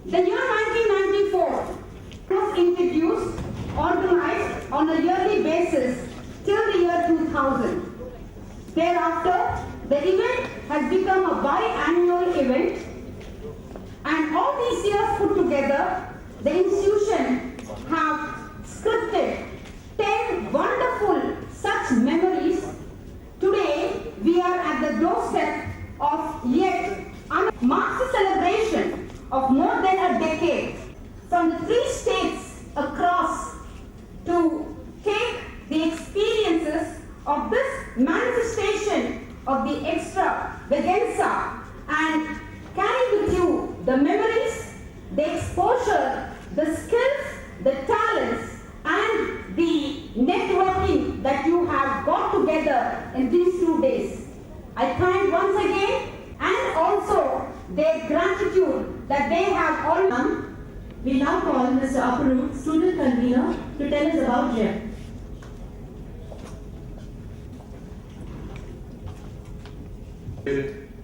The year 1994 was introduced, organized on a yearly basis till the year 2000. Thereafter, the event has become a biannual event, and all these years put together, the institution have scripted 10 wonderful such memories. Today, we are at the doorstep of yet marks a celebration of more than a decade from the 3 states across to take the experiences of this manifestation of the extravaganza and carry with you the memories, the exposure, the skills, the talents and the networking that you have got together in these 2 days. I thank once again and also their gratitude that they have all done. We now call Mr. Aparu, student convener, to tell us about GEM.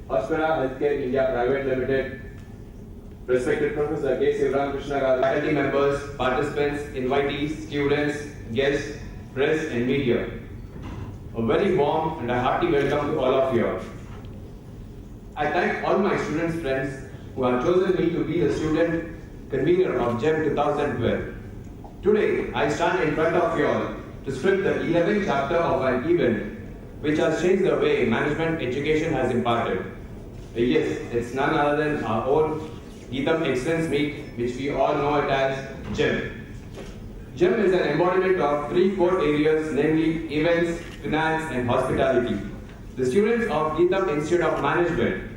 Hospira Healthcare India Private Limited, respected Professor K. Sivaramakrishna Garu, faculty members, participants, invitees, students, guests, press and media. A very warm and a hearty welcome to all of you. I thank all my students friends who have chosen me to be the student convener of GEM 2012. Today, I stand in front of you all to script the 11th chapter of an event which has changed the way management education has imparted. Yes, it's none other than our own Geetham Excellence Meet, which we all know it as GEM. GEM is an embodiment of 3 core areas, namely events, finance and hospitality. The students of Geetham Institute of Management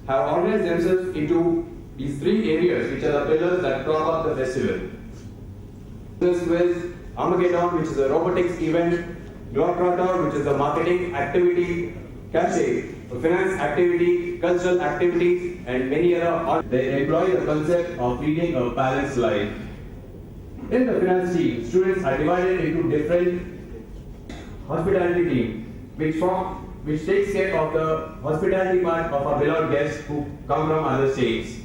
have organized themselves into these 3 areas, which are the pillars that prop up the festival. This was Armageddon, which is a robotics event, Globetrotter, which is a marketing activity, Cache, a finance activity, cultural activities, and many other. They employ the concept of leading a balanced life. In the finance team, students are divided into different hospitality teams, which takes care of the hospitality part of our beloved guests who come from other states.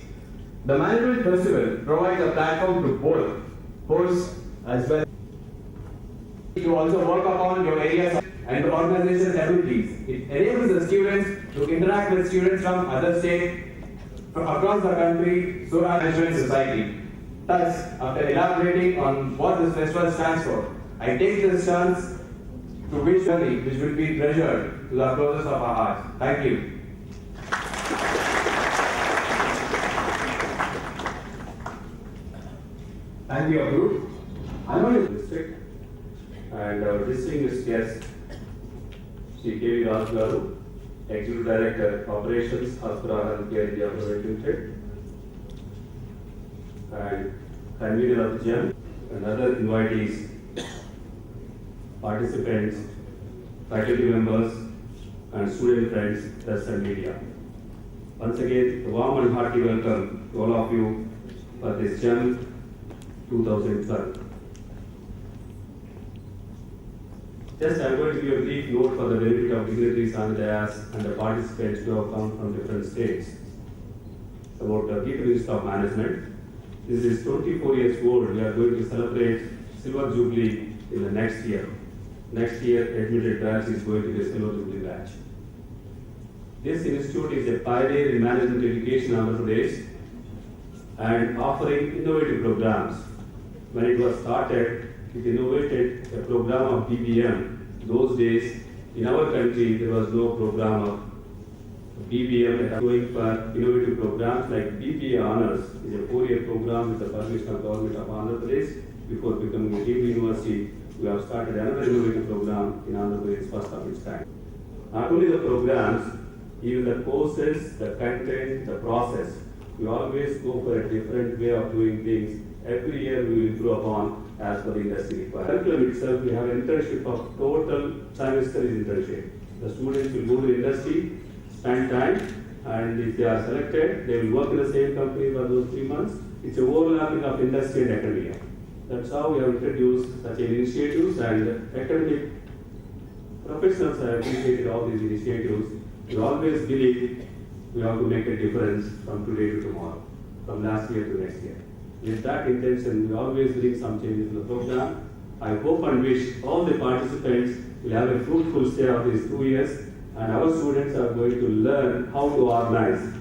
The management festival provides a platform to both hosts as well. You also work upon your areas and the organization's abilities. It enables the students to interact with students from other states across the country, so as management society. Thus, after elaborating on what this festival stands for, I take this chance to wish journey which will be treasured to the closest of our hearts. Thank you. Thank you, Aparu. I'm on the district and our distinguished guest, Sri K.V. Raj Garu, Executive Director, Operations, Hospira Healthcare India Private Limited, and convener of GEM, and other invitees, participants, faculty members, and student friends, press and media. Once again, a warm and hearty welcome to all of you for this GEM 2012. Just I am going to give a brief note for the benefit of dignitaries on the dais and the participants who have come from different states about the Geetham Institute of Management. This is 24 years old. We are going to celebrate Silver Jubilee in the next year. Next year, admitted batch is going to be a Silver Jubilee batch. This institute is a pioneer in management education in Andhra Pradesh and offering innovative programs. When it was started, it innovated a program of BBM. Those days, in our country, there was no program of BBM. Going for innovative programs like BPA Honors is a 4-year program with the permission of Government of Andhra Pradesh. Before becoming a deemed university, we have started another innovative program in Andhra Pradesh, first of its kind. Not only the programs, even the courses, the content, the process. We always go for a different way of doing things. Every year we will improve upon as per the industry requirement. Curriculum itself, we have an internship of total semester is internship. The students will go to the industry, spend time, and if they are selected, they will work in the same company for those 3 months. It's a overlapping of industry and academia. That's how we have introduced such initiatives, and academic professionals have appreciated all these initiatives. We always believe we have to make a difference from today to tomorrow. from last year to next year. With that intention, we always bring some changes in the program. I hope and wish all the participants will have a fruitful stay of these 2 years, and our students are going to learn how to organize,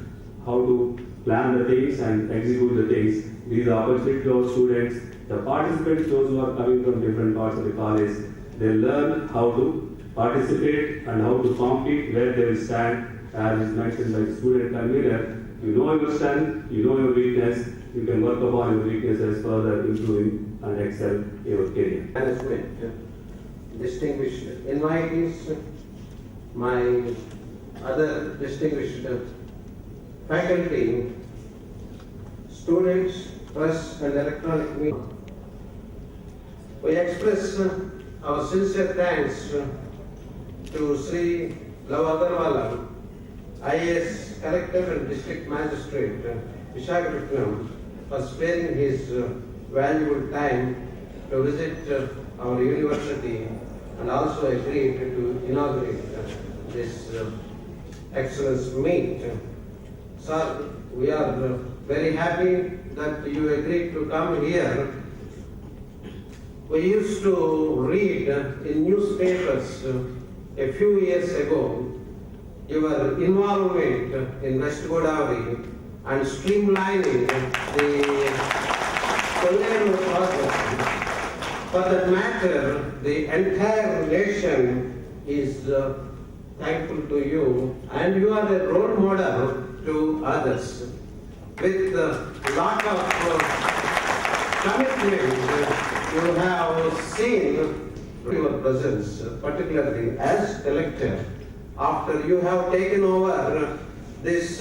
how to plan the things and execute the things. These are opportunity to our students. The participants, those who are coming from different parts of the college, they learn how to participate and how to compete, where they will stand. As is mentioned by the student convener, you know your strength, you know your weakness, you can work upon your weaknesses further, improving and excel in your career. Management, distinguished invitees, my other distinguished faculty, students, press and electronic media. We express our sincere thanks to Sri Love Agarwala, IAS Collector and District Magistrate, Visakhapatnam, for sparing his valuable time to visit our university and also agreed to inaugurate this excellence meet. Sir, we are very happy that you agreed to come here. We used to read in newspapers a few years ago your involvement in West Godavari and streamlining the Kolleru project. For that matter, the entire nation is thankful to you, and you are a role model to others. With a lot of commitment, you have seen your presence, particularly as collector. After you have taken over this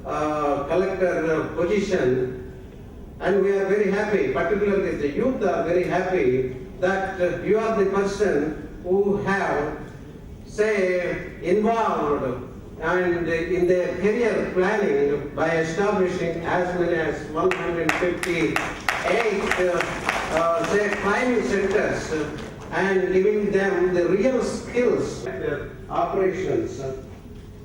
collector position, and we are very happy, particularly the youth are very happy that you are the person who have, say, involved and in their career planning by establishing as many as 158 say training centers and giving them the real skills operations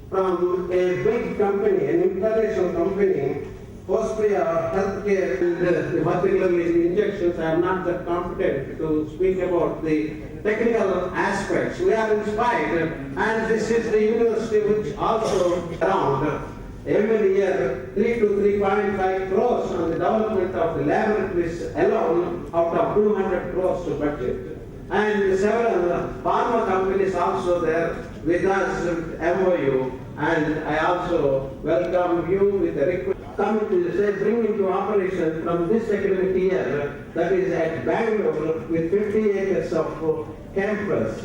from a big company, an international company. Hospria Healthcare, and particularly the injections, I am not that competent to speak about the technical aspects. We are inspired, and this is the university which also around every year 3 to 3.5 crores on the development of the laboratories alone out of 200 crores to budget. And several pharma companies also there with us with MOU, and I also welcome you with a request. Come to say, bring into operation from this academic year, that is at Bangalore with 50 acres of campus.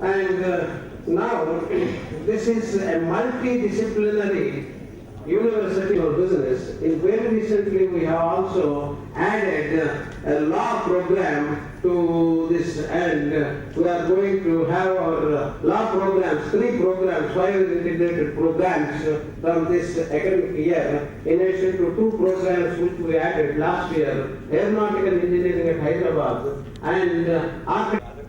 And now this is a multidisciplinary university or business. In very recently we have also added a law program to this, and we are going to have our law programs, 3 programs, 5 integrated programs from this academic year, in addition to 2 programs which we added last year, aeronautical engineering at Hyderabad and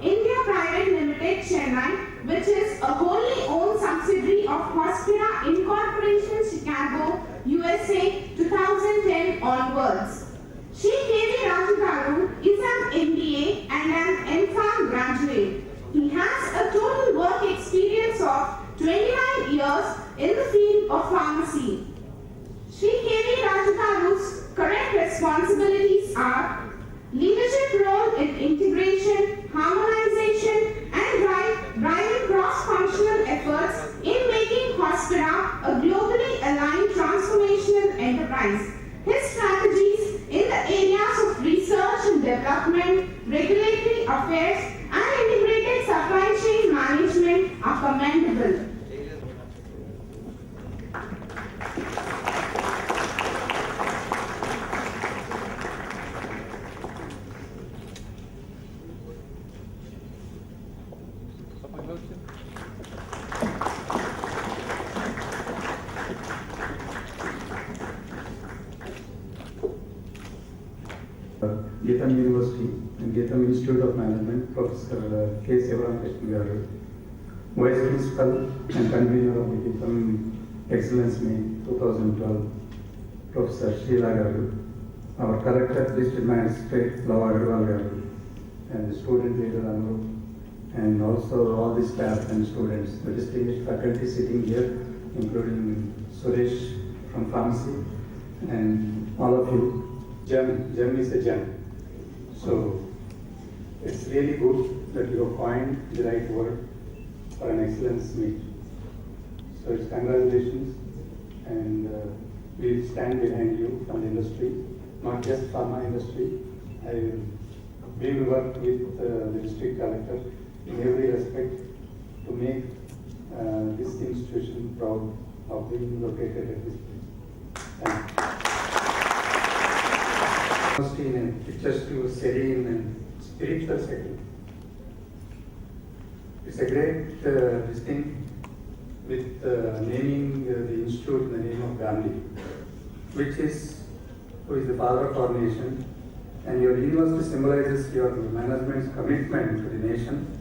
India Private Limited, Chennai, which is a wholly owned subsidiary of Hospira Incorporation, Chicago, USA, 2010 onwards. Shri K.V. Rajagaru is an MBA and an M.Pharm graduate. He has a total work experience of 29 years in the field of pharmacy. Shri K.V. Rajagaru's current responsibilities are leadership role in integration, harmonization, and driving cross-functional efforts in making Hospira a globally aligned transformational enterprise. His strategies in the areas of research and development, regulatory affairs, and integrated supply chain management are commendable. Geetham University and Geetham Institute of Management, Professor K. Sivaram Krishna, Vice Principal and Convener of the Geetham Excellence Meet 2012. Professor Sheila Garu, our Collector, District Magistrate Lava Agarwal Garu, and the student leader Anu, and also all the staff and students, the distinguished faculty sitting here, including Suresh from pharmacy, and all of you. Gem is a gem. So it's really good that you have coined the right word for an excellence meet. So it's congratulations, and we stand behind you from the industry, not just pharma industry. We will work with the district collector in every respect to make this institution proud of being located at this place. Thank you. In a picturesque, serene and spiritual setting. It's a great thing with naming the institute in the name of Gandhi, who is the father of our nation, and your university symbolizes your management's commitment to the nation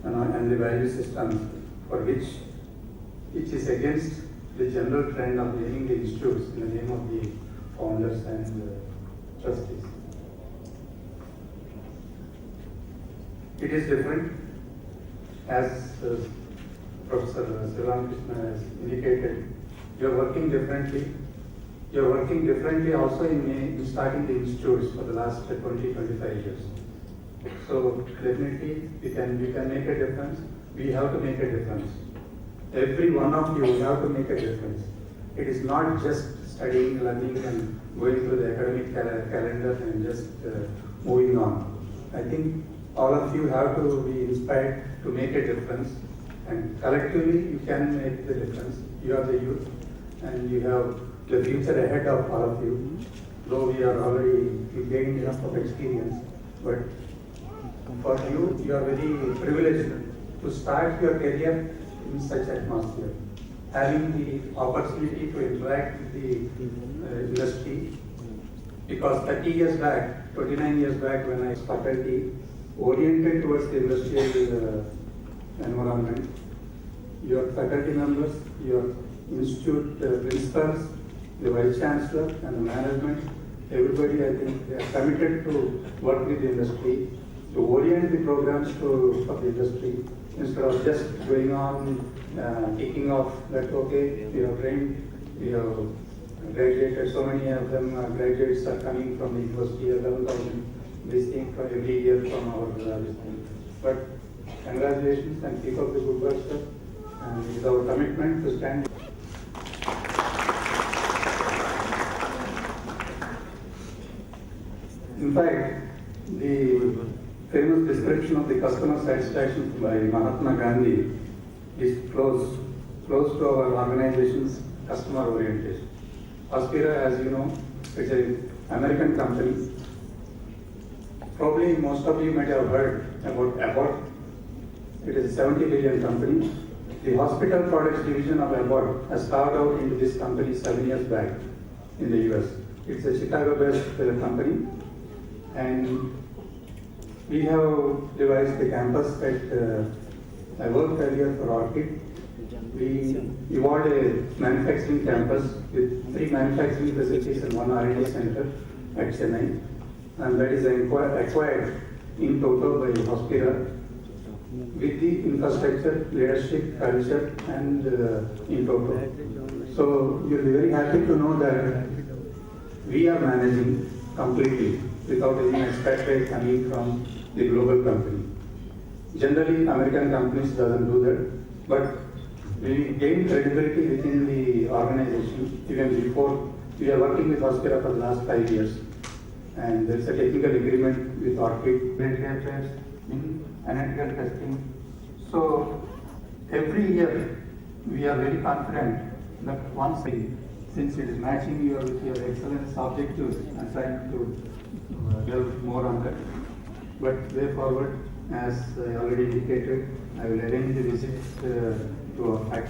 and the value systems for which is against the general trend of naming the institutes in the name of the founders and trustees. It is different, as Professor Sivan Krishna has indicated. You are working differently. You are working differently also in starting the institutes for the last 20-25 years. So definitely we can make a difference. We have to make a difference. Every one of you have to make a difference. It is not just studying, learning, and going through the academic calendar and just moving on. I think all of you have to be inspired to make a difference, and collectively you can make the difference. You are the youth, and you have the future ahead of all of you. Though we are already gained enough of experience, but for you, you are very privileged to start your career in such atmosphere, having the opportunity to interact with the industry. Because 30 years back, 29 years back, when I was faculty oriented towards the industrial environment, your faculty members, your institute principals, the vice chancellor, and the management, everybody, I think, they are committed to work with the industry, to orient the programs for the industry, instead of just going on kicking off that, okay, we have trained, we have graduated, so many of them graduates are coming from the university, 11,000, this thing for every year from our this thing. But congratulations and keep up the good work, sir. And it is our commitment to stand. In fact, the famous description of the customer satisfaction by Mahatma Gandhi is close to our organization's customer orientation. Hospira, as you know, is an American company. Probably most of you might have heard about Abbott. It is a 70 billion company. The hospital products division of Abbott has carved out into this company 7 years back in the US. It's a Chicago-based company, and we have devised a campus at, I worked earlier for Orchid. We evolved a manufacturing campus with 3 manufacturing facilities and 1 R&D center at Chennai, and that is acquired in total by Hospira with the infrastructure, leadership, culture, and in total. So you'll be very happy to know that we are managing completely without any expatriate coming from the global company. Generally, American companies doesn't do that, but we gain credibility within the organization even before. We are working with Hospira for the last 5 years, and there is a technical agreement with Orchid, regulatory affairs, in analytical testing. So every year we are very confident that once since it is matching with your excellence objectives, and trying to delve more on that. But way forward, as I already indicated, I will arrange the visit to our factory.